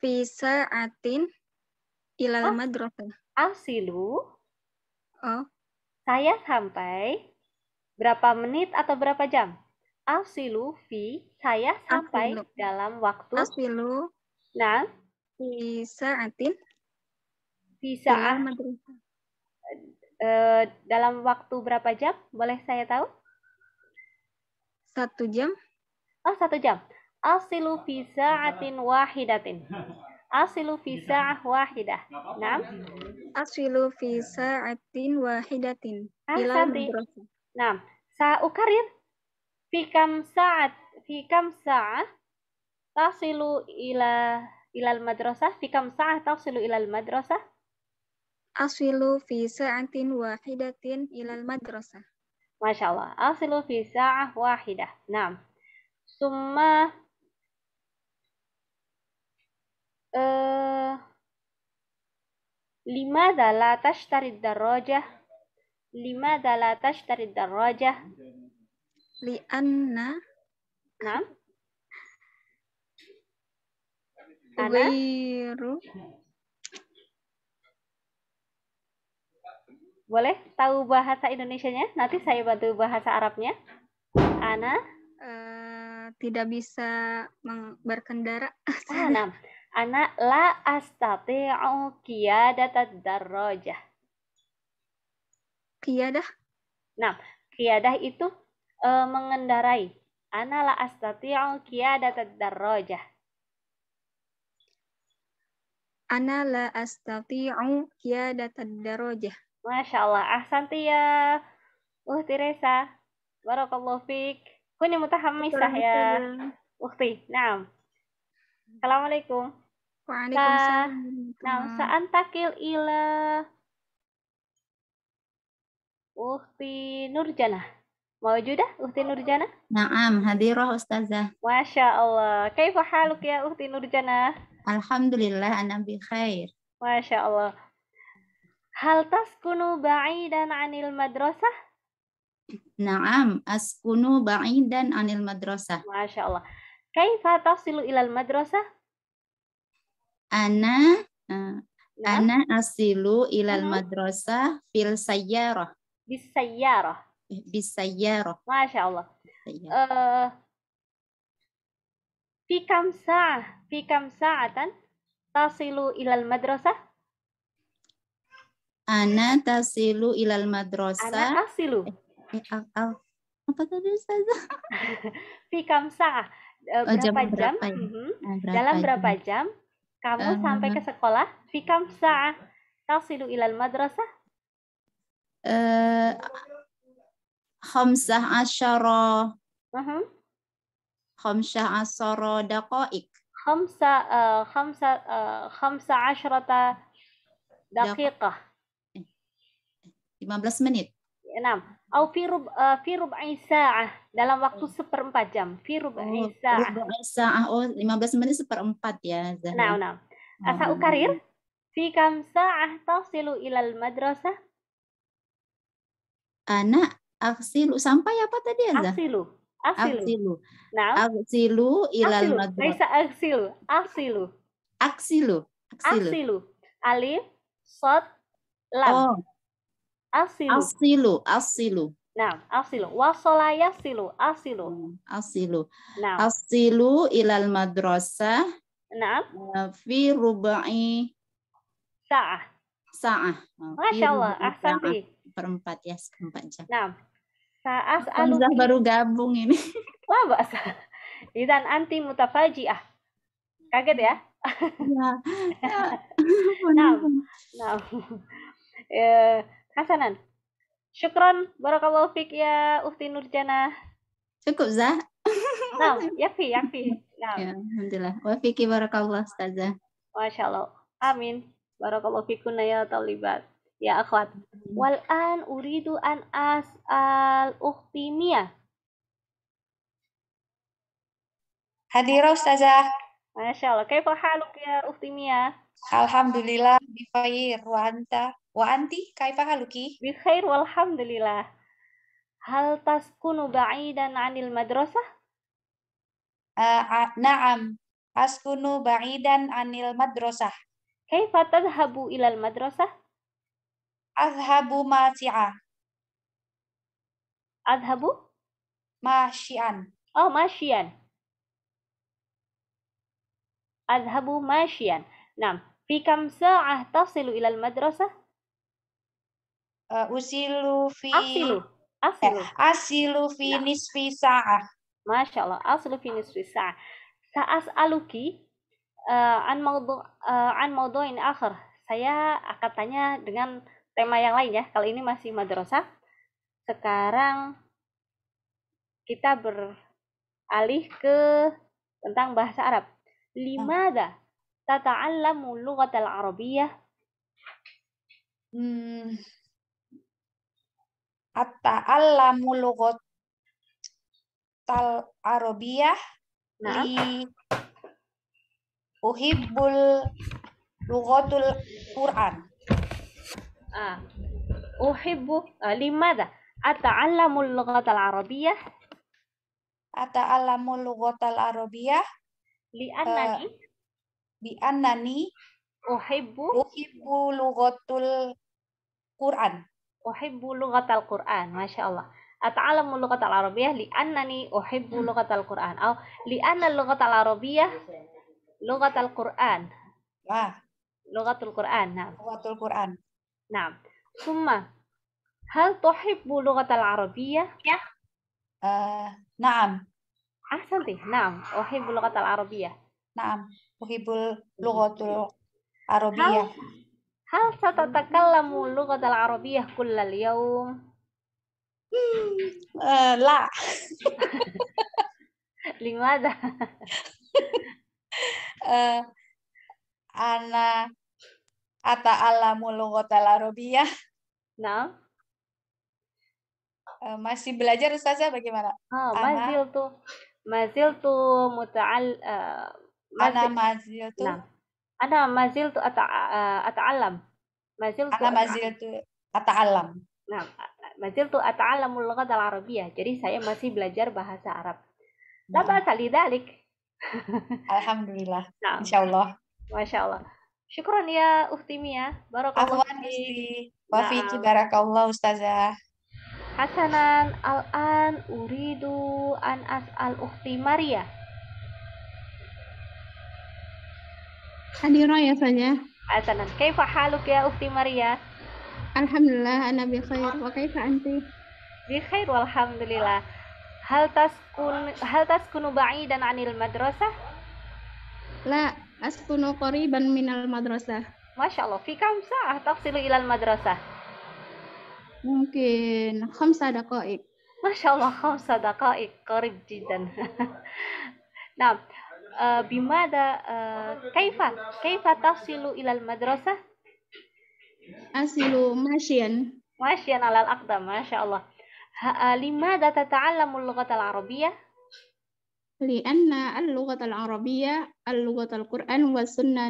Fi sa'atin ilal madrasah. Asilu. Saya sampai berapa menit atau berapa jam? Asilu fi, saya sampai dalam waktu. Asilu. Nah. Fi sa'atin. Fi sa'ah. Dalam waktu berapa jam? Boleh saya tahu? 1 jam. 1 jam. Asilu fi sa'atin wahidatin. Asilu fi sa'ah wahidah. Naam. Asilu fi sa'atin wahidatin. Ilal madrasah. Naam. Sa'ukarir. Fi kam sa'ah tasilu ilal madrasah? Fi kam sa'ah tasilu ilal madrasah? Asilu fi sa'atin wahidatin ilal madrasah. Masya Allah. Asilu fi sa'ah wahidah. Naam. Summa limadha la tashtari darajah? Limadha la tashtari darajah? Li'anna. Naam. Ghairu. Boleh tahu bahasa Indonesianya? Nanti saya bantu bahasa Arabnya. Ana tidak bisa berkendara. Nah, ana la astati'u qiyadatad darrajah. Qiyadah. Nah, qiyadah itu mengendarai. Ana la astati'u qiyadatad darrajah. Ana la astati'u qiyadatad darajah. Masya Allah, ahsanti ya Ukhti Resa. Barakallahu fiik. Kuni mutahammisah ya Ukhti. Naam. Assalamualaikum. Waalaikumsalam. Naam, sa'antakil ila Ukhti Nurjana. Mawjudah Ukhti Nurjana? Naam, hadirah Ustazah. Masya Allah. Kaifa haluk ya Ukhti Nurjana? Alhamdulillah, ana bi khair. Masya Allah. Hal taskunu ba'idan anil madrasah? Naam, askunu ba'idan anil madrasah. Masya Allah. Kaifa tasilu ilal madrasah? Ana asilu ilal madrasah fil sayyarah. Bisayyarah. Bisayyarah. Masya Allah. Fi kam sa'atan tasilu ilal madrasah? Ana tasilu ilal madrasah. Ana asilu. Apa tadi Ustazah? Fi kam sa'ah. Berapa jam? Berapa ya? Dalam berapa jam kamu sampai ke sekolah? Fi kam sa'ah tasilu ilal madrasah? Khamsah asyara. Khamsah asyara daqaik. Khamsa asyrata daqiqah. 15 menit. 6. Au fi rub'i sa'ah. Dalam waktu seperempat jam. Fi rub'i sa'ah. Rub'i sa'ah. Oh, 15 menit seperempat ya. Nah. Asa ukarir. Fi kam sa'ah tasilu ilal madrasah? Ana aksilu. Sampai apa tadi ya? Aksilu. Nah. Aksilu ilal madrasah. Laisa aksilu. Aksilu. Alif, shad, lam. Oh. Asilu. Nah, asilu. Wasala yasilu. Asilu. Nah. Asilu ilal madrasah. Nah. Fi rubai sa'ah. Masya Allah. Ahsanti. Seperempat jam. Nah. Sa'as Hamzah baru gabung ini. Wah, bahasa. Idan anti mutafaji'ah. Kaget ya? Nah. Hasanan. Syukran. Barakallahu fiik ya Ukhti Nurjana. Cukup, Zah? Nah, yakfi. Nah. Ya, alhamdulillah. Wa fiki barakallah, Ustazah. Masya Allah. Amin. Barakallahu fikunna ya talibat. Ya akhwat. Wal an uridu an as'al Ukhti Mia. Hadirah Ustazah. Masya Allah. Kaifa haluk ya Ukhti Mia? Alhamdulillah bi khair. Wa anti kaifa haluki? Bi khair walhamdulillah. Hal taskunu ba'idan 'anil madrasah? Na'am. Askunu ba'idan 'anil madrasah. Kaifa tadhhabu ilal madrasah? Azhabu masyi'ah. Adhabu? Masyi'an. Oh, masyian. Adhabu masyian. Nah, fi kam sa'ah tasilu ilal madrasah? Asilu fi nisfi sa'ah. Masya Allah. Asilu fi nisfi sa'ah. Sa'as'aluki an mawdu'in akhir. Saya akan tanya dengan tema yang lain ya. Kalau ini masih madrasah. Sekarang kita beralih ke tentang bahasa Arab. Limada tata'allamu lughatal arabiyyah? At-ta'allamu lughatal arabiyyah li uhibbul lughatul Quran. Limada ata'allamu lughatal arabiyyah? Ata'allamu lughatal arabiyyah li'annani uhibbu lughatul Quran. Uhibbu lughatal Quran. Masya Allah. أتعلم اللغة العربية لأنني أحب لغة القرآن أو لأن اللغة العربية لغة القرآن Wah, لغة القرآن نعم Lughatul Quran. نعم ثم هل تحب اللغة العربية؟ Naam, أحسنتي نعم أحب اللغة العربية naam. Uhibbul lughatul هل Arabiyah. هل ستتكلم اللغة العربية كل اليوم؟ La. لماذا؟ Eh, ana ata'allamu lughatal Arabiyah. نعم Masih belajar Ustazah bagaimana? ما زلت Ana maziltu. نعم أنا ما زلت أتعلم ما زلت Ana maziltu ata'allam. نعم ما زلت أتعلم اللغة العربية jadi saya masih belajar bahasa Arab لا بأس لذلك Alhamdulillah. نعم Insyaallah. ما شاء الله شكرا يا أختي ميا بارك الله Afwan فيك Gusti. Wa fiki barakallah Ustazah. حسنا الآن أريد أن أسأل أختي ماريا Hadirah ya saja. حسنا كيف حالك يا أختي ماريا Alhamdulillah, ana bi khair. Wa kaifa anti? بخير والحمد لله هل تسكن بعيدا عن المدرسة La, askunu qariban minal madrasah. ما شاء الله في كم ساعة تصل إلى المدرسة Mungkin 5 daqa'iq. ما شاء الله 5 دقائق قريب جدا نعم بماذا كيف تصل إلى المدرسة Asilu masyian. ماشيا على الأقدام ما شاء الله لماذا تتعلم اللغة العربية Lianna al-lughatal arabiyyah al-lughatal Qur'an wa sunnah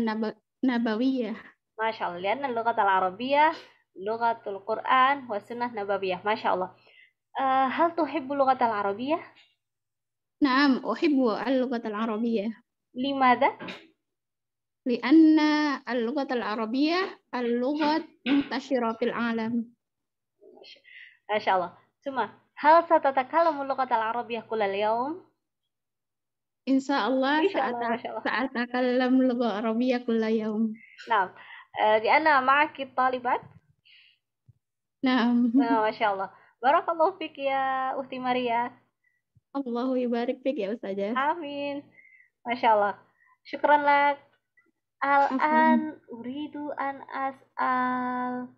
nabawiyyah. ما شاء الله لأن اللغة العربية لغة القرآن والسنة النبوية ما شاء الله هل تحب اللغة العربية Naam, uhibbu al-lughatal arabiyyah. لماذا Lianna al-lughatal arabiyyah al-lughat muntashira fil alam. ما شاء الله ثم هل ستتكلم اللغة العربية كل اليوم Insyaallah إن شاء الله ما شاء الله sa'atakallam lugha arabiyyah kulla yawm. نعم لأن معك طالبات Naam. ما شاء الله بارك الله فيك يا أختي ماريا Allahu yubarik fik ya Ustazah. آمين ما شاء الله شكرا لك الآن أريد أن أسأل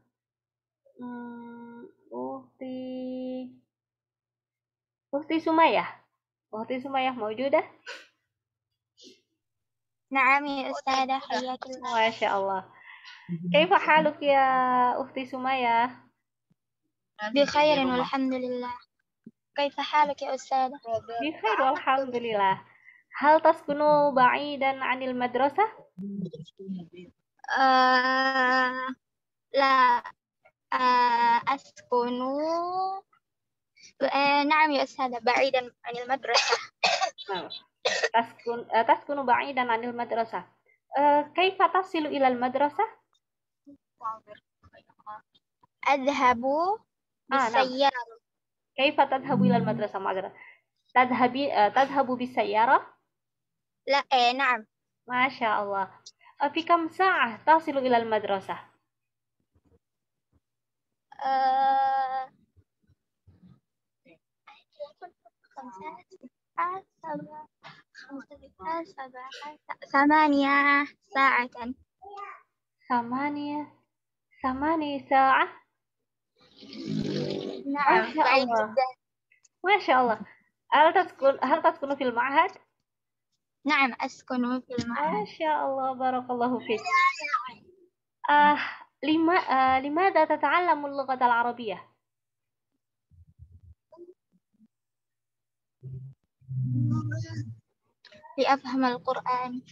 أختي سمية موجودة نعم يا أستاذة حياك الله. ما شاء الله كيف حالك يا أختي سمية بخير والحمد لله. كيف حالك يا أستاذة؟ بخير والحمد لله هل تسكن بعيدا عن المدرسة لا أسكن نعم يا أستاذة بعيدا عن المدرسة. تسكن بعيدا عن المدرسة كيف تصل إلى المدرسة أذهب بالسيارة. نعم. كيف تذهب إلى المدرسة معذرة تذهب بالسيارة لا نعم. ما شاء الله في كم ساعة تصل إلى المدرسة ثمانية ساعة. 8 ساعة نعم ما شاء بعيد الله جدا. ما شاء الله هل تسكن في المعهد نعم أسكن في المعهد. ما شاء الله بارك الله فيك لماذا تتعلم اللغة العربية لأفهم القرآن.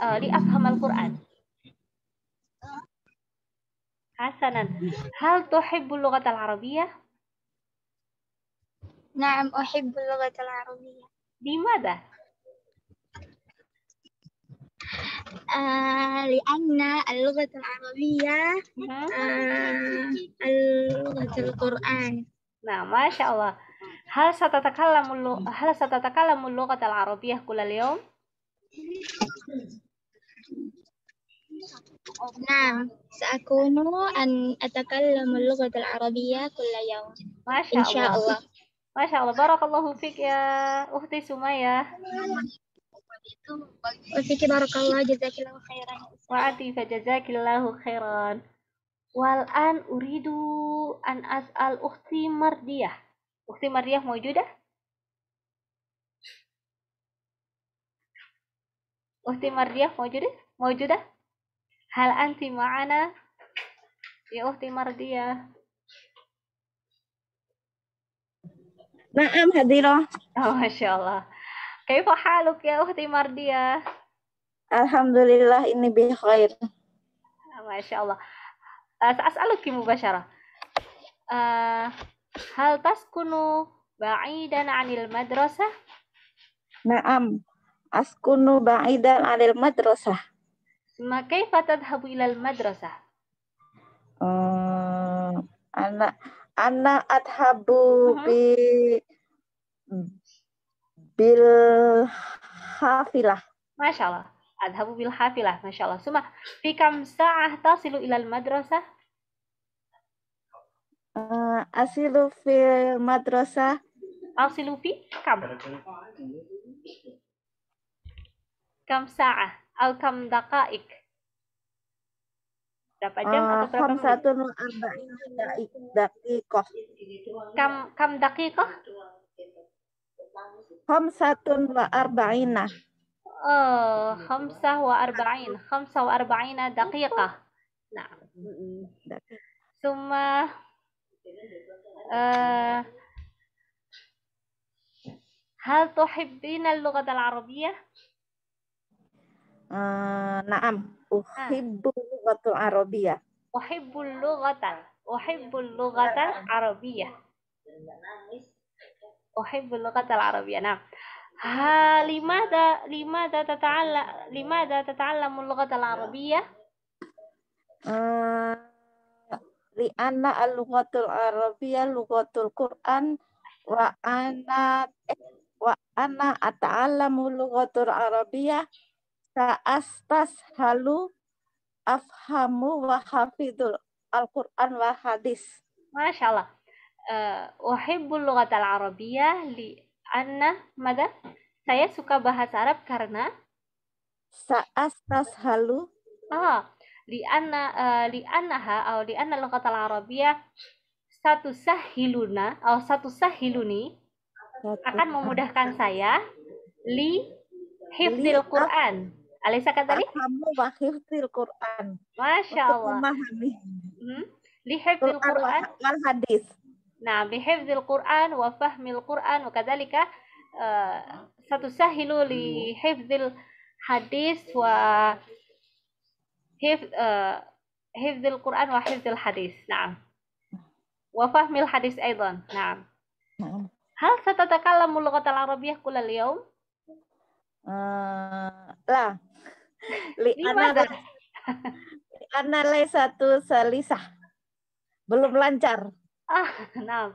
لأفهم القرآن حسنا هل تحب اللغة العربية نعم أحب اللغة العربية. لماذا لأن اللغة العربية اللغة القرآن. نعم ما شاء الله. هل ستتكلم اللغة العربية كل اليوم؟ نعم سأكون أن أتكلم اللغة العربية كل يوم ما إن شاء شاء الله. الله. ما شاء الله. بارك الله فيك يا أختي سمية. وفيك بارك الله جزاك الله خيرا. وأنتِ فجزاك الله خيرا. والآن أريد أن أسأل أختي مردية. أختي مردية موجودة؟ أختي مردية موجودة؟ هل أنت معنا يا أختي مردية؟ نعم حاضرة. ما شاء الله. كيف حالك يا أختي مردية؟ الحمد لله إني بخير. ما شاء الله. سأسألك مباشرة. هل تسكن بعيدا عن المدرسة؟ نعم أسكن بعيدا عن المدرسة. ثم كيف تذهب إلى المدرسة؟ أنا أذهب بالحافلة. ما شاء الله. أذهب بالحافلة. ما شاء الله. ثم في كم ساعة تصل إلى المدرسة؟ أصل في المدرسة. أصل في كم ساعة أو كم دقائق؟ Berapa jam atau berapa menit? 45 دقيقة. كم دقيقة؟ 45. 45 دقيقة. نعم. ثم هل تحبين اللغة العربية؟ نعم أحب اللغة العربية. أحب اللغة العربية. أحب اللغة العربية. نعم. لماذا تتعلم اللغة العربية؟ لأن اللغة العربية لغة القرآن وأنا أتعلم اللغة العربية سأستسهل أفهم وحفظ القرآن والحديث. ما شاء الله. أحب اللغة العربية لأن ماذا؟ Saya suka bahasa Arab karena سأستسهل لأنها أو لأن اللغة العربية satusahiluni akan memudahkan saya li hifdzil Quran. Alisa kata Afhamu wa hifdzil Quran. Masya Allah. Li hifdzil Quran wal hadis. Nah, li hifdzil Quran wa fahmil Quran wa kadzalika satusahilu li hifdzil hadis wa hifdzil Quran wa hifdzil hadis. Naam. Wa fahmil hadis aidan. Naam. Hal satatakallamu lughatal arabiyyah kullal yawm? La. Li'anna laysatu salisah. Belum lancar. Naam.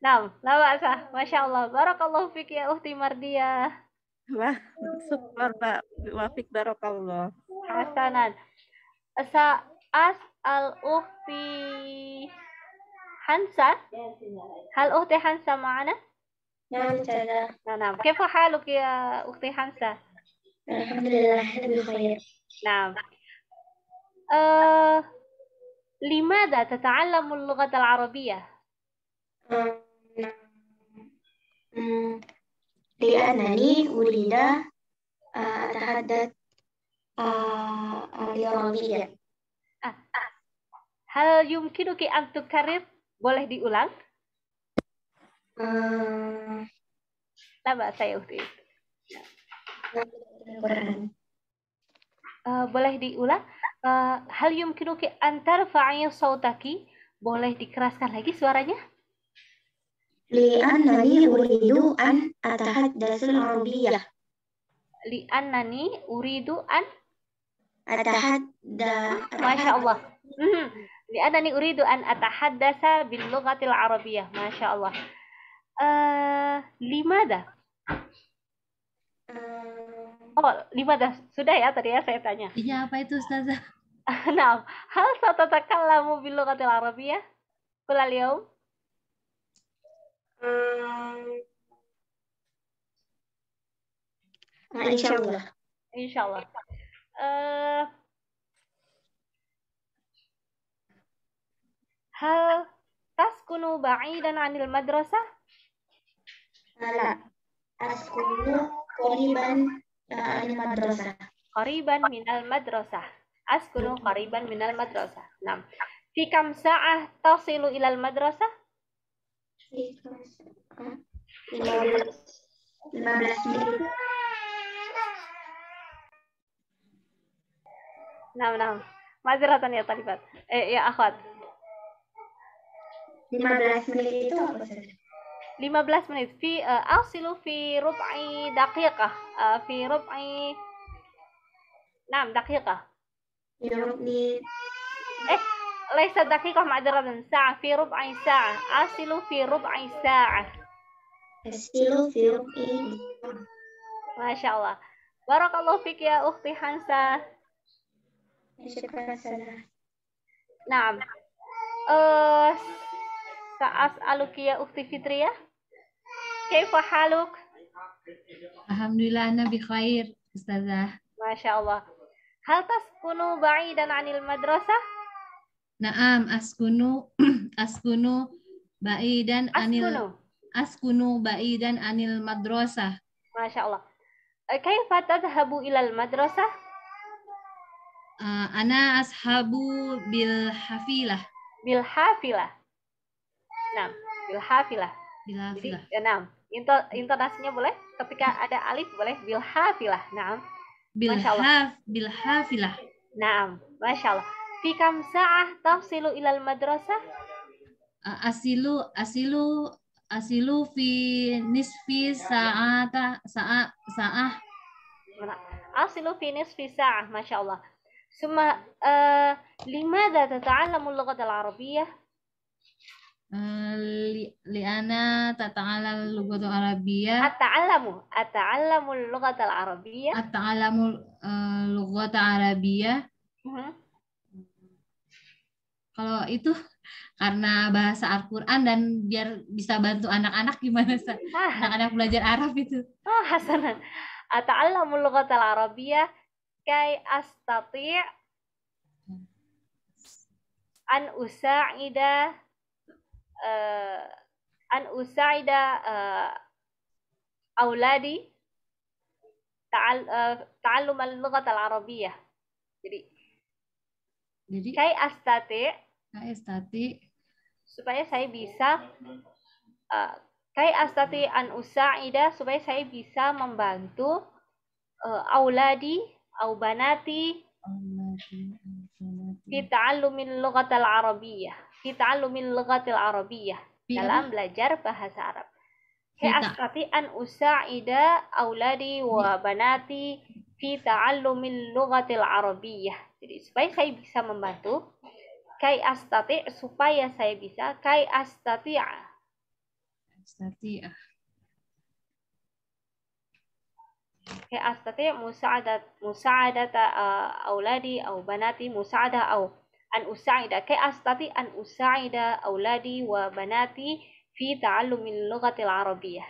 Naam, la ba'sa. Masya Allah. Barakallahu fik ya ukhti Mardiyah. Wah, syukur wa fik barakallah. Hasanan. As'al ukhti Hansa. Hal ukhti Hansa ma'ana? نعم ترى. نعم. كيف حالك يا أختي حنسة؟ الحمد لله بخير. نعم. لماذا تتعلم اللغة العربية؟ لأنني أريد أتحدث العربية. هل يمكنك أن تكرر؟ Boleh diulang? Saya ukhti. Boleh diulang? Hal yumkinuki an tarfa'i sautaki? Boleh dikeraskan lagi suaranya? Li'annani uridu an atahaddatsul arabiyyah. Li'annani uridu an Masya Allah. Li'anani uridu an atahaddasa bil lughatil arabiyyah. Masya Allah. Limada? Oh, limada. Sudah ya tadi ya saya tanya. Iya, apa itu Ustazah? Nah, hal satatakallamu bil lughatil arabiyyah kulal yaum? Insyaallah. Insyaallah. Hal taskunu ba'idan 'anil madrasah? La. Askunu qariban anil madrasah. Qariban minal madrasah. Askunu qariban minal madrasah. Nah, fi kam sa'ah tasilu ilal madrasah? 15 menit. Nah. Mazratan ya talibat. Ya akhwat. 15 menit itu apa sih? 15 menit. Asilu fi rub'i daqiqah. Fi rub'i daqiqah. ليس دقيقة معذرة ساعة في ربع ساعة أصل في ربع ساعة ما شاء الله بارك الله فيك يا أختي حنسة شكرا سلام نعم سأسألك يا أختي فطرية كيف حالك؟ Alhamdulillah ana bi khair, Ustazah. ما شاء الله هل تسكن بعيدا عن المدرسة؟ Naam, askunu ba'idan anil madrasah. Masya Allah. Kaifa tadhhabu ilal madrasah? Ana ashabu bil hafilah. Bil hafilah. Nah, bil hafilah. Jadi, intonasinya boleh ketika ada alif boleh bil hafilah. Nah, bil hafilah. Nah, Masya Allah. Fi kam sa'ah tafsilu ilal madrasah? Asilu fi nisfi sa'ah. Asilu fi nisfi sa'ah, Masya Allah. Summa limadha tata'allamu al-lughat al-arabiyyah? Li'ana tata'allal lughat al-arabiyyah. Ata'allamu al-lughat al-arabiyyah. Ata'allamu lughat al-arabiyyah. Kalau itu karena bahasa Al-Quran dan biar bisa bantu anak-anak gimana anak-anak belajar Arab itu. Hasanan. Ata'allamul lughatal arabiyyah kay astati' an usa'ida auladi ta'allum al-lughatal arabiyyah. Jadi kai astati supaya saya bisa kai astati an usa'ida supaya saya bisa membantu auladi au banati fi ta'allumil lughatil arabiyyah dalam belajar bahasa Arab. Kai astati an usa'ida auladi wa banati fi ta'allumil lughatil arabiyyah. Jadi supaya saya bisa membantu kai astati supaya saya bisa kai astati'a kai astati musa'adat auladi au banati musa'ada au an usa'ida kai astati an usa'ida auladi wa banati fi ta'allumil lughatil arabiyyah.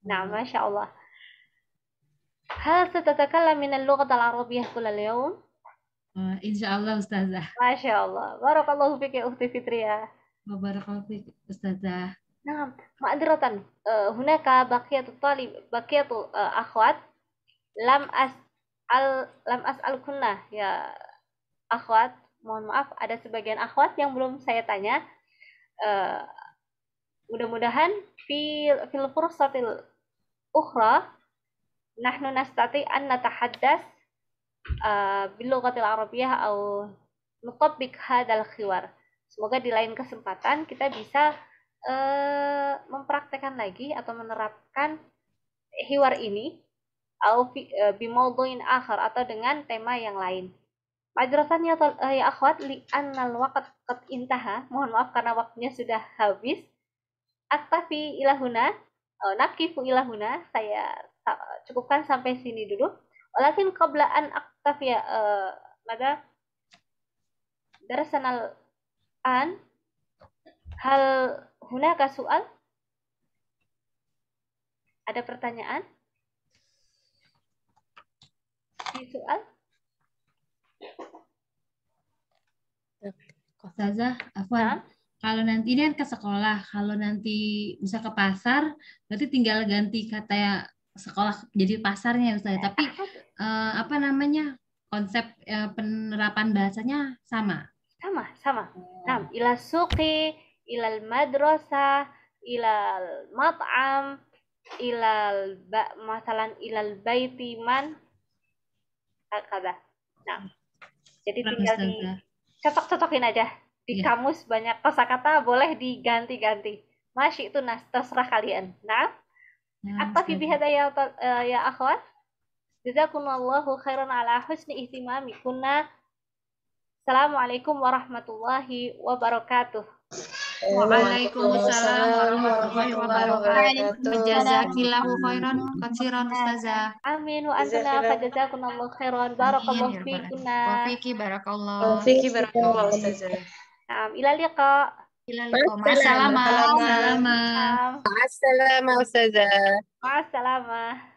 Nah, Masya Allah. Hal satatakallam min al-lughat al-arabiyyah kullal yawm? Insyaallah Ustazah. Masya Allah. Barakallahu fik ya Ukhti Fitriyah. Barakallahu fik Ustazah. Nah, ma'adratan. Hunaka baqiyatu akhwat lam as'al kunna ya akhwat. Mohon maaf ada sebagian akhwat yang belum saya tanya. Mudah-mudahan fil fursatil ukhra nahnu nastati an natahaddas bilughatil arabiyyah atau nutabbiq hadzal khiwar. Semoga di lain kesempatan kita bisa mempraktekkan lagi atau menerapkan hiwar ini atau bi mawdu'in akhar atau dengan tema yang lain. Ma'dzratan ya akhwat li annal waqt qad intaha. Mohon maaf karena waktunya sudah habis. Aktafi ilahuna. Nakifu ilahuna. Saya cukupkan sampai sini dulu. Walakin qabla an aktafiya mada darasanal an hal hunaka soal? Ada pertanyaan? Di soal? Ustazah, Afwan, kalau nanti ini kan ke sekolah, kalau nanti bisa ke pasar, berarti tinggal ganti kata ya sekolah jadi pasarnya Ustazah. Tapi apa namanya konsep penerapan bahasanya sama? Sama. Nah, ila suqi, ilal madrasah, ilal mat'am, masalan ilal baiti man hakada. Nah, jadi tinggal dicocok-cocokin aja. Di kamus banyak kosakata boleh diganti-ganti. Masih itu terserah kalian. Nah, aktafi bihada ya akhwat. Jazakumullahu khairan ala husni ihtimami kunna. Assalamualaikum warahmatullahi wabarakatuh. Waalaikumsalam warahmatullahi wabarakatuh. Jazakillahu khairan katsiran Ustazah. Amin wa antuna fajazakumullahu khairan barakallahu fikunna. Wa fiki barakallahu. Ustazah. Ila liqa. Ma'assalamah. Ma'assalamah Ustazah. Ma'assalamah.